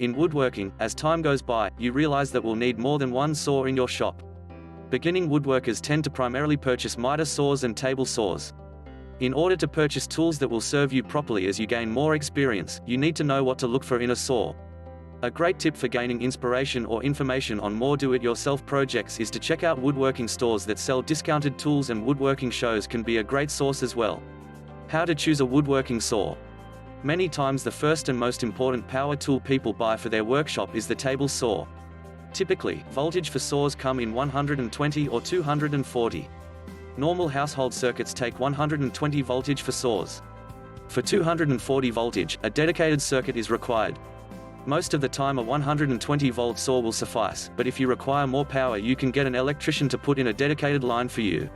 In woodworking, as time goes by, you realize that we'll need more than one saw in your shop. Beginning woodworkers tend to primarily purchase miter saws and table saws. In order to purchase tools that will serve you properly as you gain more experience, you need to know what to look for in a saw. A great tip for gaining inspiration or information on more do-it-yourself projects is to check out woodworking stores that sell discounted tools, and woodworking shows can be a great source as well. How to choose a woodworking saw. Many times the first and most important power tool people buy for their workshop is the table saw. Typically, voltage for saws come in 120 or 240. Normal household circuits take 120 voltage for saws. For 240 voltage, a dedicated circuit is required. Most of the time a 120 volt saw will suffice, but if you require more power you can get an electrician to put in a dedicated line for you.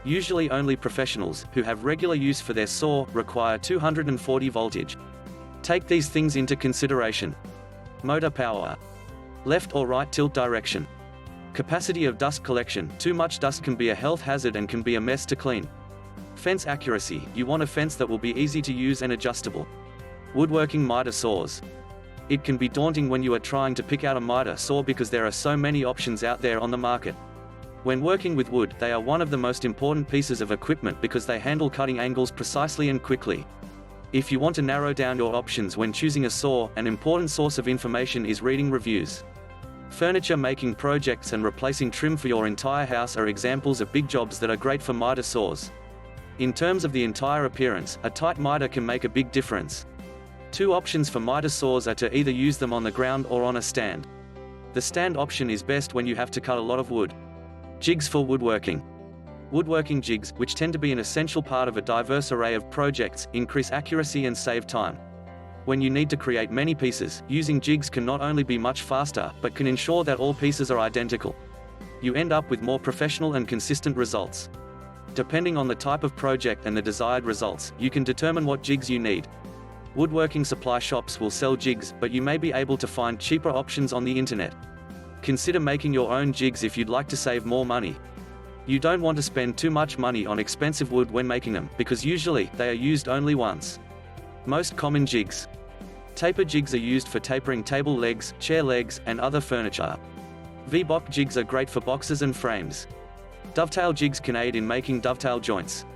Usually only professionals, who have regular use for their saw, require 240 voltage. Take these things into consideration. Motor power. Left or right tilt direction. Capacity of dust collection. Too much dust can be a health hazard and can be a mess to clean. Fence accuracy. You want a fence that will be easy to use and adjustable. Woodworking miter saws. It can be daunting when you are trying to pick out a miter saw because there are so many options out there on the market. When working with wood, they are one of the most important pieces of equipment because they handle cutting angles precisely and quickly. If you want to narrow down your options when choosing a saw, an important source of information is reading reviews. Furniture making projects and replacing trim for your entire house are examples of big jobs that are great for miter saws. In terms of the entire appearance, a tight miter can make a big difference. Two options for miter saws are to either use them on the ground or on a stand. The stand option is best when you have to cut a lot of wood. Jigs for woodworking. Woodworking jigs, which tend to be an essential part of a diverse array of projects, increase accuracy and save time. When you need to create many pieces, using jigs can not only be much faster, but can ensure that all pieces are identical. You end up with more professional and consistent results. Depending on the type of project and the desired results, you can determine what jigs you need. Woodworking supply shops will sell jigs, but you may be able to find cheaper options on the internet. Consider making your own jigs if you'd like to save more money. You don't want to spend too much money on expensive wood when making them, because usually, they are used only once. Most common jigs. Taper jigs are used for tapering table legs, chair legs, and other furniture. V-box jigs are great for boxes and frames. Dovetail jigs can aid in making dovetail joints.